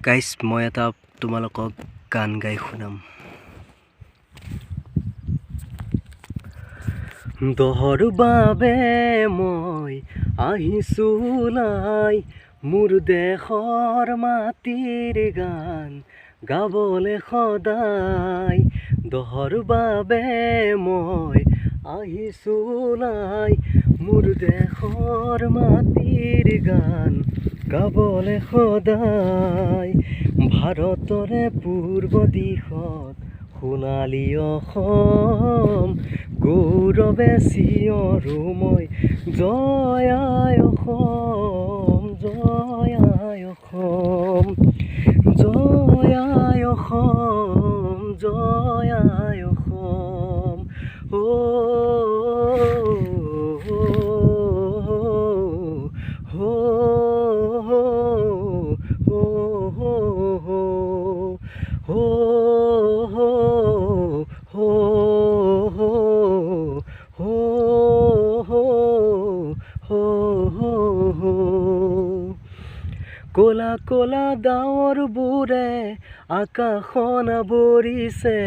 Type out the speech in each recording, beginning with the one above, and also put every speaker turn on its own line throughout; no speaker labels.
Guys মই এটা তোমালোকক গান গাই শুনাম। দহৰ বাবে মই আহিছোঁ ওলাই, মোৰ দেশৰ মাটিৰ গান গাবলৈ সদায়। দহৰ বাবে মই আহিছোঁ ওলাই, মোৰ দেশৰ মাটিৰ গান গাবলৈ সদায়। ভাৰতৰে পূৰ্ব দিশত সোণালী অসম, গৌৰৱে চিঞৰো মই জয় আই অসম, জয় আই অসম, জয় আই অসম, জয় আই অসম। ক'লা ক'লা ডাৱৰবোৰে আকাশখন আৱৰিছে,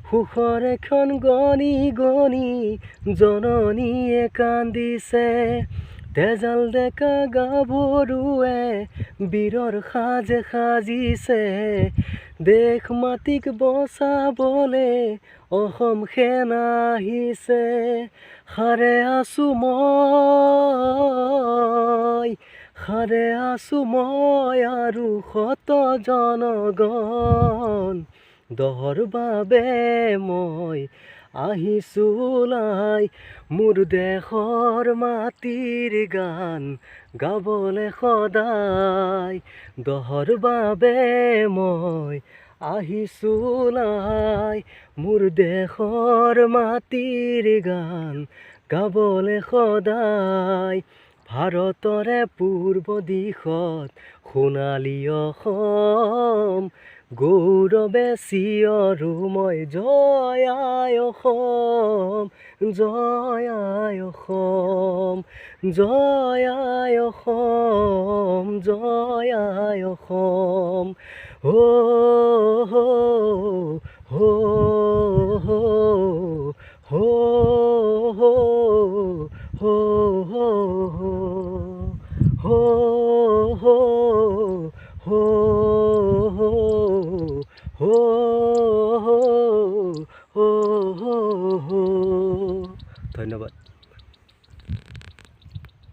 সুখৰ এখন গণি গণি জননীয়ে কান্দিছে। তেজাল ডেকা গাভৰুৱে বীৰৰ সাজে সাজিছে, দেশ মাটিক বচাবলে অসম সেনা আহিছে। সাৰে আছো মই, সাৰে আছো মই আৰু শত জনগণ, দহৰ বাবে মই আহিছোঁ ওলাই, মোৰ দেশৰ মাটিৰ গান গাবলৈ সদায়। দহৰ বাবে মই আহিছোঁ ওলাই, মোৰ দেশৰ মাটিৰ গান গাবলৈ সদায়। ভাৰতৰে পূৰ্ব দিশত সোণালী অসম, গৌৰৱে চিঞৰো মই জয় আই অসম, জয় আই অসম, জয় আই অসম, জয় আই অসম। হো হো হো হো হো হো হো হো হো হো